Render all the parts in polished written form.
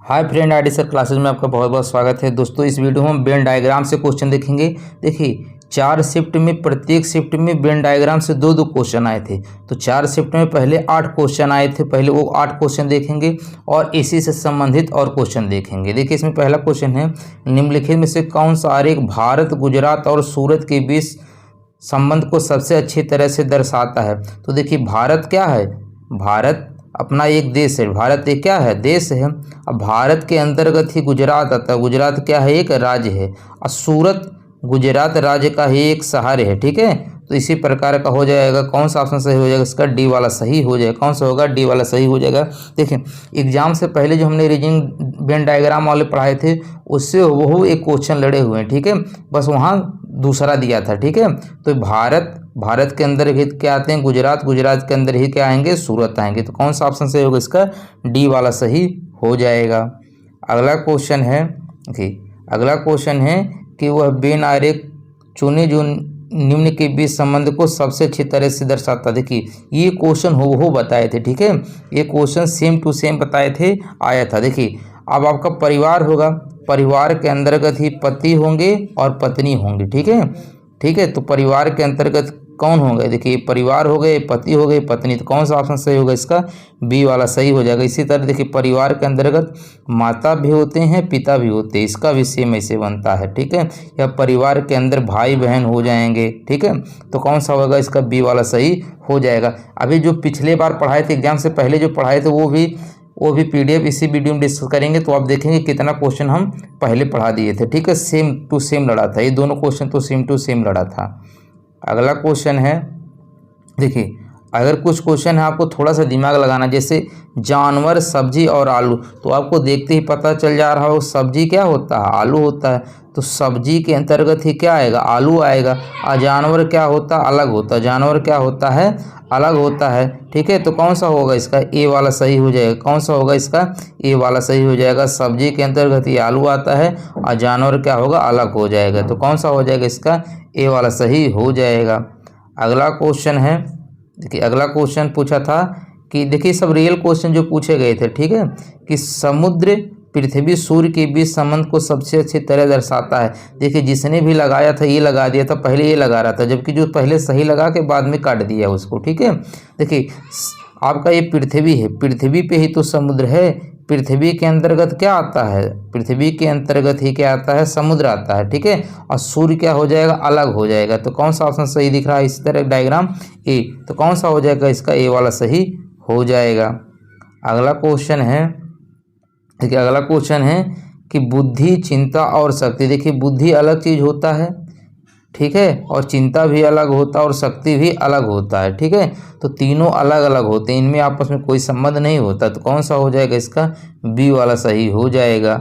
Hi friend, ID sir classes में आपका बहुत बहुत स्वागत है। दोस्तों, इस वीडियो में हम वेन डायग्राम से क्वेश्चन देखेंगे। देखिए, 4 शिफ्ट में प्रत्येक शिफ्ट में वेन डायग्राम से दो दो क्वेश्चन आए थे। तो 4 शिफ्ट में पहले 8 क्वेश्चन आए थे। पहले वो 8 क्वेश्चन देखेंगे और इसी से संबंधित और क्वेश्चन देखेंगे। देखिए, इसमें पहला क्वेश्चन है, निम्नलिखित में से कौन सा आरेख भारत, गुजरात और सूरत के बीच संबंध को सबसे अच्छी तरह से दर्शाता है। तो देखिए, भारत क्या है? भारत अपना एक देश है। भारत एक क्या है? देश है। अब भारत के अंतर्गत ही गुजरात आता है। गुजरात क्या है? एक राज्य है। और सूरत गुजरात राज्य का ही एक शहर है। ठीक है, तो इसी प्रकार का हो जाएगा। कौन सा ऑप्शन सही हो जाएगा? इसका डी वाला सही हो जाएगा। कौन सा होगा? डी वाला सही हो जाएगा। देखिए, एग्जाम से पहले जो हमने रीजनिंग वेन डायग्राम वाले पढ़ाए थे, उससे वो एक क्वेश्चन लड़े हुए हैं। ठीक है, बस वहाँ दूसरा दिया था। ठीक है, तो भारत के अंदर ही क्या आते हैं? गुजरात के अंदर ही क्या आएंगे? सूरत आएंगे। तो कौन सा ऑप्शन सही होगा? इसका डी वाला सही हो जाएगा। अगला क्वेश्चन है कि वह वेन आरेख चुने जो निम्न के बीच संबंध को सबसे अच्छी तरह से दर्शाता। देखिए, ये क्वेश्चन हो बताए थे। ठीक है, ये क्वेश्चन सेम टू सेम बताए थे, आया था। देखिए, अब आपका परिवार होगा, परिवार के अंतर्गत ही पति होंगे और पत्नी होंगी। ठीक है, तो परिवार के अंतर्गत कौन होंगे? देखिए, परिवार हो गए, पति हो गए, पत्नी। तो कौन सा ऑप्शन सही होगा? इसका बी वाला सही हो जाएगा। इसी तरह देखिए, परिवार के अंतर्गत माता भी होते हैं, पिता भी होते हैं। इसका भी सेम ऐसे बनता है। ठीक है, या परिवार के अंदर भाई बहन हो जाएंगे। ठीक है, तो कौन सा होगा? इसका बी वाला सही हो जाएगा। अभी जो पिछले बार पढ़ाए थे, एग्जाम से पहले जो पढ़ाए थे, वो भी पीडीएफ इसी वीडियो में डिस्कस करेंगे। तो आप देखेंगे कितना क्वेश्चन हम पहले पढ़ा दिए थे। ठीक है, सेम टू सेम लड़ा था। ये दोनों क्वेश्चन तो सेम टू सेम लड़ा था। अगला क्वेश्चन है, देखिए, अगर कुछ क्वेश्चन है आपको थोड़ा सा दिमाग लगाना, जैसे जानवर, सब्जी और आलू, तो आपको देखते ही पता चल जा रहा हो सब्जी क्या होता है? आलू होता है। तो सब्जी के अंतर्गत ही क्या आएगा? आलू आएगा। और जानवर क्या होता है? अलग होता है। जानवर क्या होता है? अलग होता है। ठीक है, तो कौन सा होगा? इसका ए वाला सही हो जाएगा। कौन सा होगा? इसका ए वाला सही हो जाएगा। सब्जी के अंतर्गत ही आलू आता है और जानवर क्या होगा? अलग हो जाएगा। तो कौन सा हो जाएगा? इसका ए वाला सही हो जाएगा। अगला क्वेश्चन है, देखिए, अगला क्वेश्चन पूछा था कि देखिए, सब रियल क्वेश्चन जो पूछे गए थे। ठीक है, कि समुद्र, पृथ्वी, सूर्य के बीच संबंध को सबसे अच्छी तरह दर्शाता है। देखिए, जिसने भी लगाया था ये लगा दिया था, पहले ये लगा रहा था, जबकि जो पहले सही लगा के बाद में काट दिया उसको। ठीक है, देखिए, आपका ये पृथ्वी है, पृथ्वी पे ही तो समुद्र है। पृथ्वी के अंतर्गत क्या आता है? पृथ्वी के अंतर्गत ही क्या आता है? समुद्र आता है। ठीक है, और सूर्य क्या हो जाएगा? अलग हो जाएगा। तो कौन सा ऑप्शन सही दिख रहा है? इस तरह डायग्राम ए। तो कौन सा हो जाएगा? इसका ए वाला सही हो जाएगा। अगला क्वेश्चन है, देखिए, अगला क्वेश्चन है कि बुद्धि, चिंता और शक्ति। देखिए, बुद्धि अलग चीज होता है, ठीक है, और चिंता भी अलग होता है और शक्ति भी अलग होता है। ठीक है, तो तीनों अलग अलग होते हैं, इनमें आपस में कोई संबंध नहीं होता। तो कौन सा हो जाएगा? इसका बी वाला सही हो जाएगा।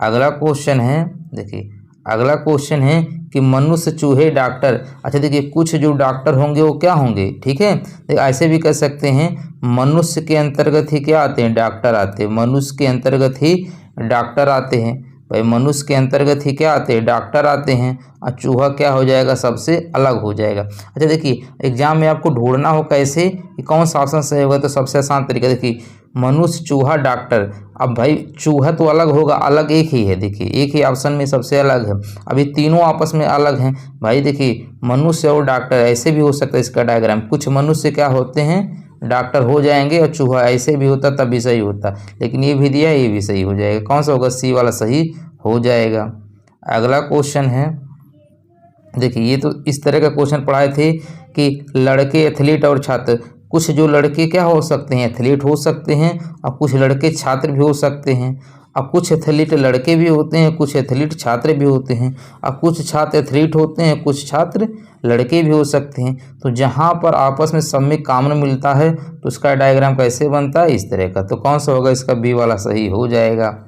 अगला क्वेश्चन है, देखिए, अगला क्वेश्चन है कि मनुष्य, चूहे, डॉक्टर। अच्छा, देखिए, कुछ जो डॉक्टर होंगे वो क्या होंगे? ठीक है, ऐसे भी कह सकते हैं, मनुष्य के अंतर्गत ही क्या आते हैं? डॉक्टर आते हैं। मनुष्य के अंतर्गत ही डॉक्टर आते हैं। भाई, मनुष्य के अंतर्गत ही क्या आते हैं? डॉक्टर आते हैं। और चूहा क्या हो जाएगा? सबसे अलग हो जाएगा। अच्छा, देखिए, एग्जाम में आपको ढूंढना हो कैसे कि कौन सा ऑप्शन सही होगा, तो सबसे आसान तरीका, देखिए, मनुष्य, चूहा, डॉक्टर। अब भाई, चूहा तो अलग होगा, अलग एक ही है। देखिए, एक ही ऑप्शन में सबसे अलग है। अभी तीनों आपस में अलग हैं। भाई देखिए, मनुष्य और डॉक्टर, ऐसे भी हो सकता है इसका डायग्राम। कुछ मनुष्य क्या होते हैं? डॉक्टर हो जाएंगे, और चूहा ऐसे भी होता तब भी सही होता। लेकिन ये भी दिया, ये भी सही हो जाएगा। कौन सा होगा? सी वाला सही हो जाएगा। अगला क्वेश्चन है, देखिए, ये तो इस तरह का क्वेश्चन पढ़ाए थे कि लड़के, एथलीट और छात्र। कुछ जो लड़के क्या हो सकते हैं? एथलीट हो सकते हैं, और कुछ लड़के छात्र भी हो सकते हैं। और कुछ एथलीट लड़के भी होते हैं, कुछ एथलीट छात्र भी होते हैं। और कुछ छात्र एथलीट होते हैं, कुछ छात्र लड़के भी हो सकते हैं। तो जहाँ पर आपस में सब में कॉमन मिलता है, तो उसका डायग्राम कैसे बनता है? इस तरह का। तो कौन सा होगा? इसका बी वाला सही हो जाएगा।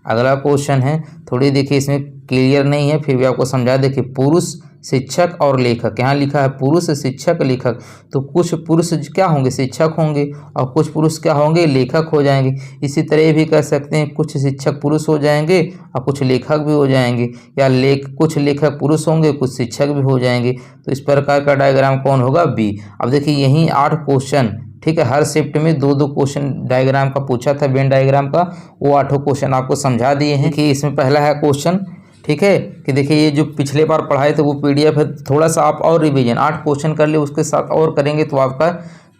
अगला क्वेश्चन है, थोड़ी देखिए, इसमें क्लियर नहीं है, फिर भी आपको समझा। देखिए, पुरुष, शिक्षक और लेखक। यहाँ लिखा है पुरुष, शिक्षक, लेखक। तो कुछ पुरुष क्या होंगे? शिक्षक होंगे, और कुछ पुरुष क्या होंगे? लेखक हो जाएंगे। इसी तरह ये भी कह सकते हैं, कुछ शिक्षक पुरुष हो जाएंगे और कुछ लेखक भी हो जाएंगे, या कुछ लेखक पुरुष होंगे, कुछ शिक्षक भी हो जाएंगे। तो इस प्रकार का डायग्राम कौन होगा? बी। अब देखिए, यही 8 क्वेश्चन, ठीक है। हर शिफ्ट में 2-2 क्वेश्चन डायग्राम का पूछा था, वेन डायग्राम का, वो 8 क्वेश्चन आपको समझा दिए हैं। कि इसमें पहला है क्वेश्चन, ठीक है, कि देखिए ये जो पिछले बार पढ़ाए थे वो PDF है, थोड़ा सा आप और रिवीजन 8 क्वेश्चन कर ले, उसके साथ और करेंगे तो आपका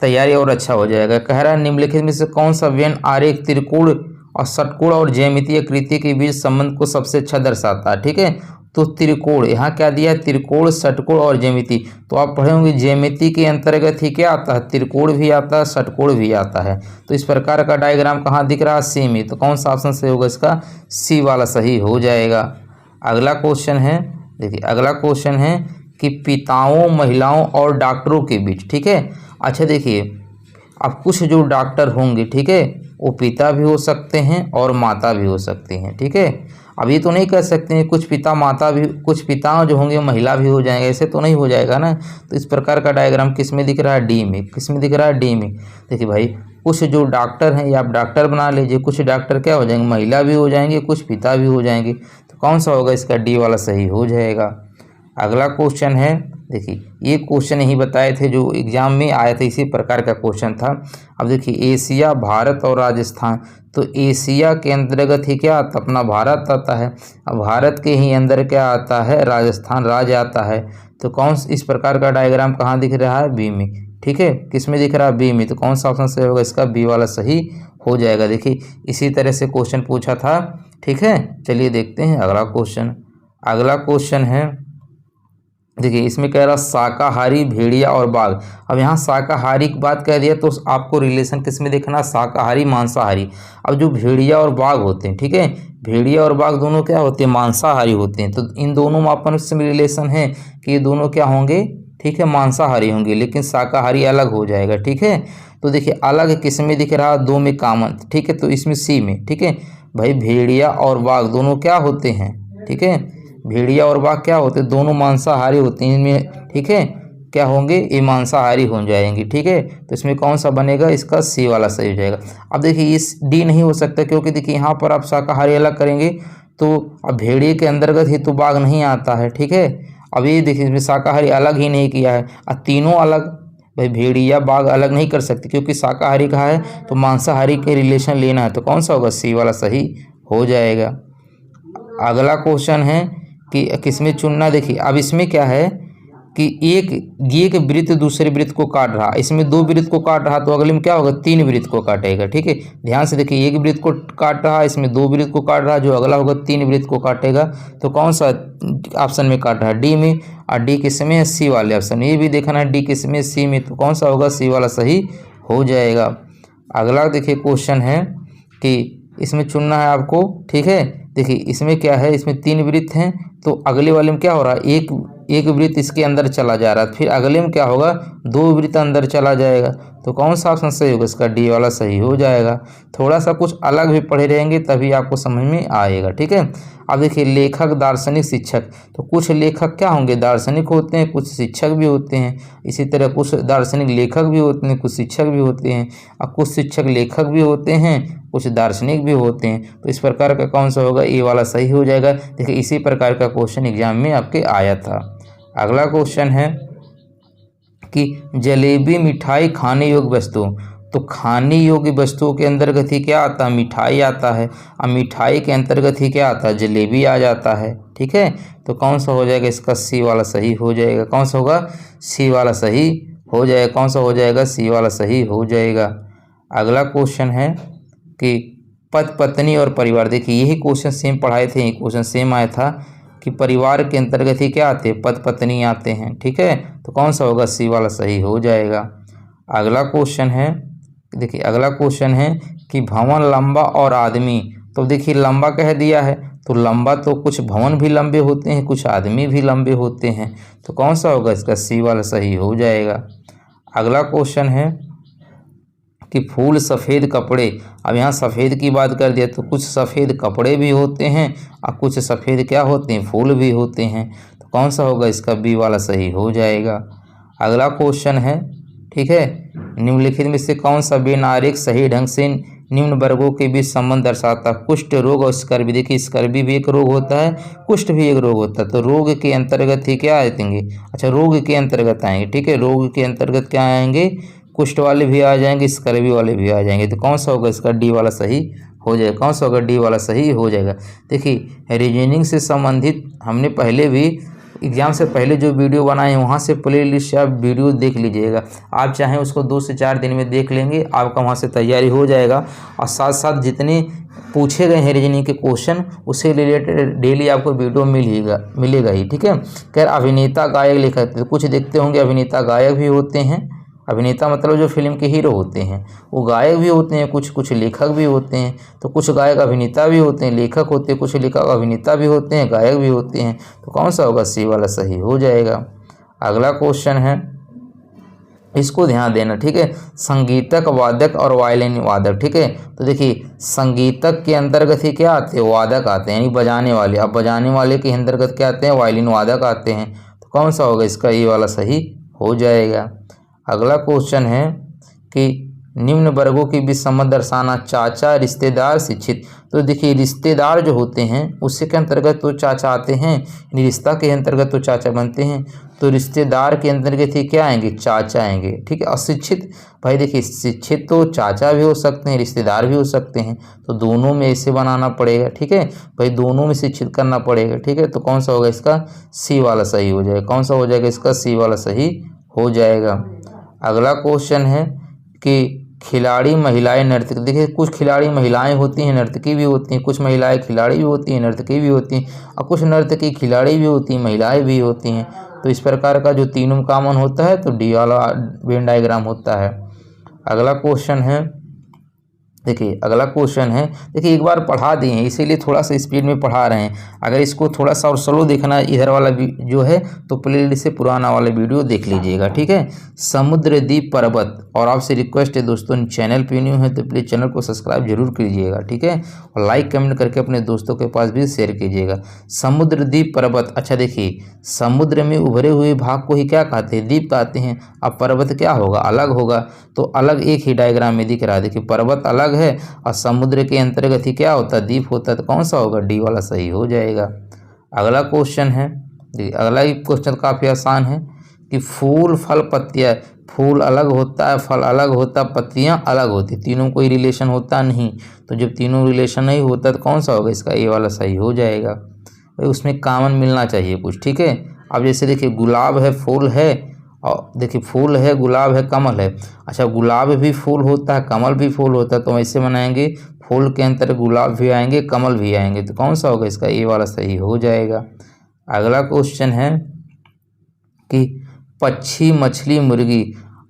तैयारी और अच्छा हो जाएगा। कह रहा है निम्नलिखित में से कौन सा व्यन आरेख त्रिकोण और षटकोण और ज्यामितीय आकृति के बीच संबंध को सबसे अच्छा दर्शाता है। ठीक है, तो त्रिकोण, यहाँ क्या दिया है, त्रिकोण, षटकोण और ज्यामिति। तो आप पढ़े होंगे ज्यामिति के अंतर्गत ही क्या आता है, त्रिकोण भी आता है, षटकोण भी आता है। तो इस प्रकार का डायग्राम कहाँ दिख रहा है, सी में। तो कौन सा ऑप्शन सही होगा इसका, सी वाला सही हो जाएगा। अगला क्वेश्चन है, देखिए अगला क्वेश्चन है कि पिताओं, महिलाओं और डॉक्टरों के बीच, ठीक है। अच्छा देखिए, अब कुछ जो डॉक्टर होंगे, ठीक है, वो पिता भी हो सकते हैं और माता भी हो सकती हैं। ठीक है, अब ये तो नहीं कह सकते हैं कुछ पिता माता भी, कुछ पिता जो होंगे महिला भी हो जाएंगे, ऐसे तो नहीं हो जाएगा ना। तो इस प्रकार का डायग्राम किस में दिख रहा है, डी में। किस में दिख रहा है, डी में। देखिए भाई, कुछ जो डॉक्टर हैं, या आप डॉक्टर बना लीजिए, कुछ डॉक्टर क्या हो जाएंगे, महिला भी हो जाएंगे, कुछ पिता भी हो जाएंगे। तो कौन सा होगा इसका, डी वाला सही हो जाएगा। अगला क्वेश्चन है, देखिए ये क्वेश्चन ही बताए थे जो एग्जाम में आया था, इसी प्रकार का क्वेश्चन था। अब देखिए एशिया, भारत और राजस्थान, तो एशिया के अंतर्गत ही क्या आता, अपना भारत आता है। अब भारत के ही अंदर क्या आता है, राजस्थान राज्य आता है। तो कौन इस प्रकार का डायग्राम कहाँ दिख रहा है, बी में। ठीक है, किस में दिख रहा है, बी में। तो कौन सा ऑप्शन सही होगा इसका, बी वाला सही हो जाएगा। देखिए इसी तरह से क्वेश्चन पूछा था। ठीक है, चलिए देखते हैं अगला क्वेश्चन। अगला क्वेश्चन है, देखिए इसमें कह रहा शाकाहारी, भेड़िया और बाघ। अब यहाँ शाकाहारी की बात कह दिया तो आपको रिलेशन किस में देखना, शाकाहारी मांसाहारी। अब जो भेड़िया और बाघ होते हैं, ठीक है, भेड़िया और बाघ दोनों क्या होते हैं, मांसाहारी होते हैं। तो इन दोनों में आपस में रिलेशन है कि ये दोनों क्या होंगे, ठीक है, मांसाहारी होंगे, लेकिन शाकाहारी अलग हो जाएगा। ठीक है, तो देखिए अलग किस में दिख रहा, दो में कॉमन। ठीक है, तो इसमें सी में। ठीक है भाई, भेड़िया और बाघ दोनों क्या होते हैं, ठीक है, भेड़िया और बाघ क्या होते हैं, दोनों मांसाहारी होते हैं इनमें। ठीक है, क्या होंगे, ये मांसाहारी हो जाएंगे। ठीक है, तो इसमें कौन सा बनेगा, इसका सी वाला सही हो जाएगा। अब देखिए इस डी नहीं हो सकता, क्योंकि देखिए यहाँ पर आप शाकाहारी अलग करेंगे तो अब भेड़िए के अंतर्गत ही तो बाघ नहीं आता है। ठीक है, अब ये देखिए इसमें शाकाहारी अलग ही नहीं किया है, अब तीनों अलग, भाई भेड़िया बाघ अलग नहीं कर सकते, क्योंकि शाकाहारी कहा है तो मांसाहारी के रिलेशन लेना है। तो कौन सा होगा, सी वाला सही हो जाएगा। अगला क्वेश्चन है कि किसमें चुनना। देखिए अब इसमें क्या है कि एक वृत्त दूसरे वृत्त को काट रहा, इसमें 2 वृत्त को काट रहा, तो अगले में क्या होगा, 3 वृत्त को काटेगा। ठीक है, ध्यान से देखिए, एक वृत्त को काट रहा, इसमें 2 वृत्त को काट रहा, जो अगला होगा 3 वृत्त को काटेगा। तो कौन सा ऑप्शन में काट रहा है, डी में। और डी किस में है, सी वाले ऑप्शन। ये भी देखना है डी किस में, सी में। तो कौन सा होगा, सी वाला सही हो जाएगा। अगला देखिए क्वेश्चन है कि इसमें चुनना है आपको। ठीक है, देखिए इसमें क्या है, इसमें 3 वृत्त हैं, तो अगले वाले में क्या हो रहा है, एक वृत्त इसके अंदर चला जा रहा है, फिर अगले में क्या होगा, 2 वृत्त अंदर चला जाएगा। तो कौन सा ऑप्शन सही होगा, इसका डी वाला सही हो जाएगा। थोड़ा सा कुछ अलग भी पढ़े रहेंगे तभी आपको समझ में आएगा। ठीक है, अब देखिए लेखक, दार्शनिक, शिक्षक। तो कुछ लेखक क्या होंगे, दार्शनिक होते हैं, कुछ शिक्षक भी होते हैं। इसी तरह कुछ दार्शनिक लेखक भी होते हैं, कुछ शिक्षक भी होते हैं, और कुछ शिक्षक लेखक भी होते हैं, कुछ दार्शनिक भी होते हैं। तो इस प्रकार का कौन सा होगा, ए वाला सही हो जाएगा। देखिए इसी प्रकार का क्वेश्चन एग्जाम में आपके आया था। अगला क्वेश्चन है कि जलेबी, मिठाई खाने योग्य वस्तु। तो खाने योग्य वस्तुओं के अंतर्गत ही क्या आता है, मिठाई आता है, और मिठाई के अंतर्गत ही क्या आता है, जलेबी आ जाता है। ठीक है, तो कौन सा हो जाएगा, इसका सी वाला सही हो जाएगा। कौन सा होगा, सी वाला सही हो जाएगा। कौन सा हो जाएगा, सी वाला सही हो जाएगा। अगला क्वेश्चन है कि पति पत्नी और परिवार। देखिए यही क्वेश्चन सेम पढ़ाए थे, क्वेश्चन सेम आया था कि परिवार के अंतर्गत ही क्या आते हैं, पति पत्नी आते हैं। ठीक है, तो कौन सा होगा, सी वाला सही हो जाएगा। अगला क्वेश्चन है, देखिए अगला क्वेश्चन है कि भवन, लंबा और आदमी। तो देखिए लंबा कह दिया है, तो लंबा तो कुछ भवन भी लंबे होते हैं, कुछ आदमी भी लंबे होते हैं। तो कौन सा होगा, इसका सी वाला सही हो जाएगा। अगला क्वेश्चन है कि फूल, सफ़ेद कपड़े। अब यहाँ सफ़ेद की बात कर दिया, तो कुछ सफ़ेद कपड़े भी होते हैं और कुछ सफ़ेद क्या होते हैं, फूल भी होते हैं। तो कौन सा होगा, इसका बी वाला सही हो जाएगा। अगला क्वेश्चन है, ठीक है, निम्नलिखित में से कौन सा बेनारेख सही ढंग से निम्न वर्गों के बीच संबंध दर्शाता है, कुष्ठ रोग और स्कर्वी। देखिए स्कर्वी भी एक रोग होता है, कुष्ठ भी एक रोग होता है। तो रोग के अंतर्गत ही क्या आएंगे, अच्छा रोग के अंतर्गत आएंगे। ठीक है, रोग के अंतर्गत क्या आएंगे, कुष्ठ वाले भी आ जाएंगे, स्कर्वी वाले भी आ जाएंगे। तो कौन सा होगा इसका? डी वाला सही हो जाएगा। कौन सा होगा? डी वाला सही हो जाएगा। देखिए रीजनिंग से संबंधित हमने पहले भी एग्ज़ाम से पहले जो वीडियो बनाए हैं वहाँ से प्ले लिस्ट से आप वीडियो देख लीजिएगा। आप चाहें उसको 2 से 4 दिन में देख लेंगे, आपका वहाँ से तैयारी हो जाएगा। और साथ साथ जितने पूछे गए हैं रीजनिंग के क्वेश्चन उससे रिलेटेड डेली आपको वीडियो मिलेगा ही, ठीक है। खैर अभिनेता गायक लेखक तो कुछ देखते होंगे, अभिनेता गायक भी होते हैं। अभिनेता मतलब जो फिल्म के हीरो होते हैं वो गायक भी होते हैं, कुछ लेखक भी होते हैं। तो कुछ गायक अभिनेता भी होते हैं, लेखक होते हैं, कुछ लेखक अभिनेता भी होते हैं, गायक भी होते हैं। तो कौन सा होगा? सी वाला सही हो जाएगा। अगला क्वेश्चन है, इसको ध्यान देना, ठीक है। संगीतक, वादक और वायलिन वादक, ठीक है। तो देखिए संगीतक के अंतर्गत ही क्या आते हैं? वादक आते हैं, यानी बजाने वाले। अब बजाने वाले के अंतर्गत क्या आते हैं? वायलिन वादक आते हैं। तो कौन सा होगा इसका? ये वाला सही हो जाएगा। अगला क्वेश्चन है कि निम्न वर्गों के बीच संबंध दर्शाना। चाचा, रिश्तेदार, शिक्षित। तो देखिए रिश्तेदार जो होते हैं उससे के अंतर्गत तो चाचा आते हैं, रिश्ता के अंतर्गत तो चाचा बनते हैं। तो रिश्तेदार के अंतर्गत ही क्या आएंगे? चाचा आएंगे, ठीक है। अशिक्षित, भाई देखिए शिक्षित तो चाचा भी हो सकते हैं, रिश्तेदार भी हो सकते हैं। तो दोनों में ऐसे बनाना पड़ेगा, ठीक है भाई, दोनों में शिक्षित करना पड़ेगा, ठीक है। तो कौन सा होगा इसका? सी वाला सही हो जाएगा। कौन सा हो जाएगा इसका? सी वाला सही हो जाएगा। अगला क्वेश्चन है कि खिलाड़ी, महिलाएं, नर्तकी। देखिए कुछ खिलाड़ी महिलाएं होती हैं, नर्तकी भी होती हैं, कुछ महिलाएं खिलाड़ी भी होती हैं, नर्तकी भी होती हैं, और कुछ नर्तकी खिलाड़ी भी होती हैं, महिलाएं भी होती हैं। तो इस प्रकार का जो तीनों कॉमन होता है तो डी वाला वेन डायग्राम होता है। अगला क्वेश्चन है, देखिए अगला क्वेश्चन है, देखिए एक बार पढ़ा दिए हैं इसीलिए थोड़ा सा स्पीड में पढ़ा रहे हैं। अगर इसको थोड़ा सा और स्लो देखना है इधर वाला जो है तो प्लेलिस्ट से पुराना वाला वीडियो देख लीजिएगा, ठीक है। समुद्र, द्वीप, पर्वत। और आपसे रिक्वेस्ट है दोस्तों, चैनल पे न्यू है तो प्लीज़ चैनल को सब्सक्राइब जरूर कीजिएगा, ठीक है। और लाइक कमेंट करके अपने दोस्तों के पास भी शेयर कीजिएगा। समुद्र, द्वीप, पर्वत। अच्छा देखिए समुद्र में उभरे हुए भाग को ही क्या कहते हैं? द्वीप कहते हैं। अब पर्वत क्या होगा? अलग होगा। तो अलग एक ही डायग्राम में दिख रहा है, देखिए पर्वत अलग है और समुद्र के अंतर्गत ही क्या होता है? द्वीप होता है। तो कौन सा होगा? डी वाला सही हो जाएगा। अगला क्वेश्चन है, अगला ही क्वेश्चन काफ़ी आसान है कि फूल, फल, पत्तियाँ। फूल अलग होता है, फल अलग होता है, पत्तियाँ अलग होती, तीनों कोई रिलेशन होता नहीं। तो जब तीनों रिलेशन नहीं होता तो कौन सा होगा इसका? ए वाला सही हो जाएगा। भाई उसमें कॉमन मिलना चाहिए कुछ, ठीक है। अब जैसे देखिए गुलाब है, फूल है, और देखिए फूल है, गुलाब है, कमल है। अच्छा गुलाब भी फूल होता है, कमल भी फूल होता है। तो ऐसे बनाएंगे फूल के अंतर गुलाब भी आएंगे, कमल भी आएंगे। तो कौन सा होगा इसका? ए वाला सही हो जाएगा। अगला क्वेश्चन है कि पक्षी, मछली, मुर्गी।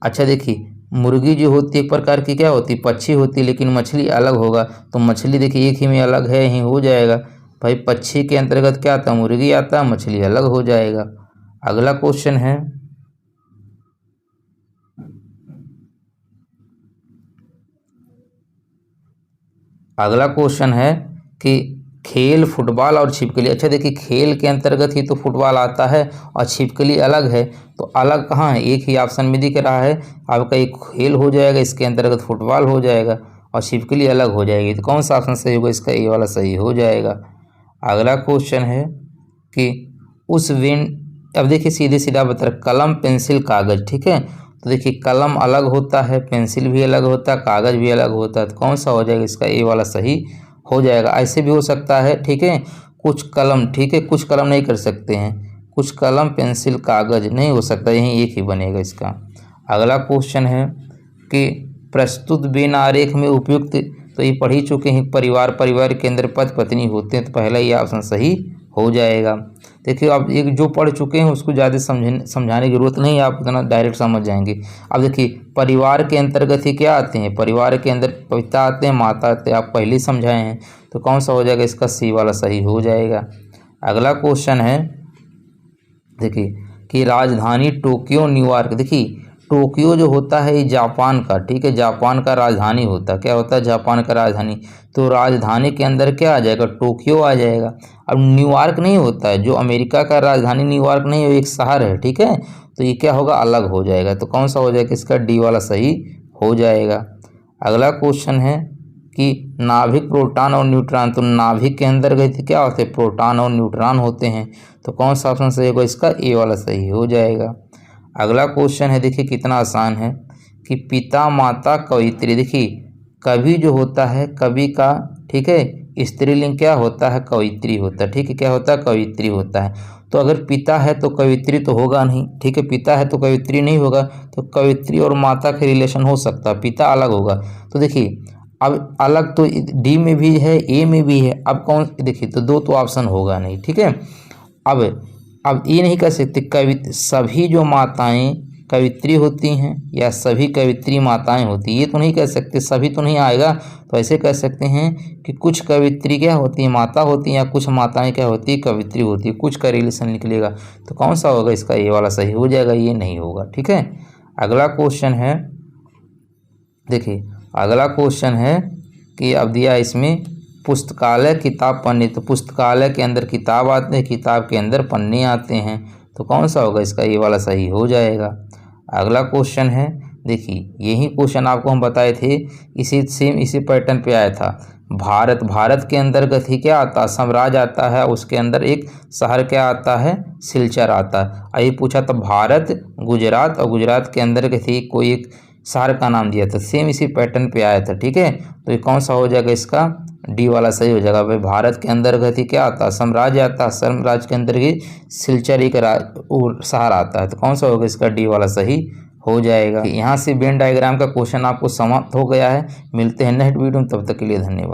अच्छा देखिए मुर्गी जो होती है एक प्रकार की क्या होती है? पक्षी होती है, लेकिन मछली अलग होगा। तो मछली देखिए एक ही में अलग है, ही हो जाएगा। भाई पक्षी के अंतर्गत क्या आता है? मुर्गी आता है, मछली अलग हो जाएगा। अगला क्वेश्चन है, अगला क्वेश्चन है कि खेल, फुटबॉल और छिपकली। अच्छा देखिए खेल के अंतर्गत ही तो फुटबॉल आता है और छिपकली अलग है। तो अलग कहाँ है? एक ही ऑप्शन में दिख रहा है आपका, एक खेल हो जाएगा, इसके अंतर्गत फुटबॉल हो जाएगा और छिपकली अलग हो जाएगी। तो कौन सा ऑप्शन सही होगा इसका? ए वाला सही हो जाएगा। अगला क्वेश्चन है कि उस विन, अब देखिए सीधे सीधा बता रहा, कलम, पेंसिल, कागज़, ठीक है। तो देखिए कलम अलग होता है, पेंसिल भी अलग होता है, कागज़ भी अलग होता है। तो कौन सा हो जाएगा इसका? ए वाला सही हो जाएगा। ऐसे भी हो सकता है, ठीक है, कुछ कलम, ठीक है, कुछ कलम नहीं कर सकते हैं, कुछ कलम, पेंसिल, कागज़ नहीं हो सकता, यहीं एक ही बनेगा इसका। अगला क्वेश्चन है कि प्रस्तुत बिन आरेख में उपयुक्त, तो ये पढ़ ही चुके हैं, परिवार, परिवार के अंदर पति पत्नी होते हैं। तो पहला ये ऑप्शन सही हो जाएगा। देखिए आप एक जो पढ़ चुके हैं उसको ज़्यादा समझाने की जरूरत नहीं है, आप इतना डायरेक्ट समझ जाएंगे। अब देखिए परिवार के अंतर्गत ही क्या आते हैं? परिवार के अंदर पिता आते हैं, माता आते हैं, आप पहले ही समझाए हैं। तो कौन सा हो जाएगा इसका? सी वाला सही हो जाएगा। अगला क्वेश्चन है देखिए कि राजधानी टोक्यो, न्यूयॉर्क। देखिए टोक्यो जो होता है ये जापान का, ठीक है, जापान का राजधानी होता है। क्या होता है? जापान का राजधानी। तो राजधानी के अंदर क्या आ जाएगा? टोक्यो आ जाएगा। अब न्यूयॉर्क नहीं होता है, जो अमेरिका का राजधानी न्यूयॉर्क नहीं है, एक शहर है, ठीक है। तो ये क्या होगा? अलग हो जाएगा। तो कौन सा हो जाएगा इसका? डी वाला सही हो जाएगा। अगला क्वेश्चन है कि नाभिक, प्रोटॉन और न्यूट्रॉन। तो नाभिक के अंदर गए थे क्या होते हैं? प्रोटॉन और न्यूट्रॉन होते हैं। तो कौन सा ऑप्शन सही होगा इसका? ए वाला सही हो जाएगा। अगला क्वेश्चन है, देखिए कितना आसान है कि पिता माता कवित्री। देखिए कवि जो होता है कवि का, ठीक है, स्त्रीलिंग क्या होता है, कवित्री होता है, ठीक है, क्या होता है, कवित्री होता है। तो अगर पिता है तो कवित्री तो होगा नहीं, ठीक है, पिता है तो कवित्री नहीं होगा, तो कवित्री और माता के रिलेशन हो सकता है, पिता अलग होगा। तो देखिए अब अलग तो डी में भी है, ए में भी है, अब कौन, देखिए तो दो तो ऑप्शन होगा नहीं, ठीक है। अब ये नहीं कह सकते सभी जो माताएं कवित्री होती हैं या सभी कवित्री माताएं होती हैं, ये तो नहीं कह सकते, सभी तो नहीं आएगा। तो ऐसे कह सकते हैं कि कुछ कवित्री क्या होती हैं, माता होती हैं, या कुछ माताएं क्या होती है, कवित्री होती है, कुछ का रिलेशन निकलेगा। तो कौन सा होगा इसका, ये वाला सही हो जाएगा, ये नहीं होगा, ठीक है। अगला क्वेश्चन है, देखिए अगला क्वेश्चन है कि अब दिया इसमें पुस्तकालय किताब पन्ने, तो पुस्तकालय के अंदर किताब आते हैं, किताब के अंदर पन्ने आते हैं, तो कौन सा होगा इसका, ये वाला सही हो जाएगा। अगला क्वेश्चन है, देखिए यही क्वेश्चन आपको हम बताए थे, इसी पैटर्न पे आया था। भारत के अंतर्गत ही क्या आता है, साम्राज्य आता है, उसके अंदर एक शहर क्या आता है, सिलचर आता है। आइए पूछा था भारत गुजरात, और गुजरात के अंतर्गत ही कोई एक शहर का नाम दिया था, सेम इसी पैटर्न पे आया था, ठीक है। तो ये कौन सा हो जाएगा इसका, डी वाला सही हो जाएगा। भाई भारत के अंतर्गत ही क्या आता है, साम्राज्य आता है, साम्राज्य के अंदर ही सिलचर एक शहर आता है, तो कौन सा होगा इसका, डी वाला सही हो जाएगा। यहाँ से वेन डायग्राम का क्वेश्चन आपको समाप्त हो गया है। मिलते हैं नेक्स्ट वीडियो में, तब तक के लिए धन्यवाद।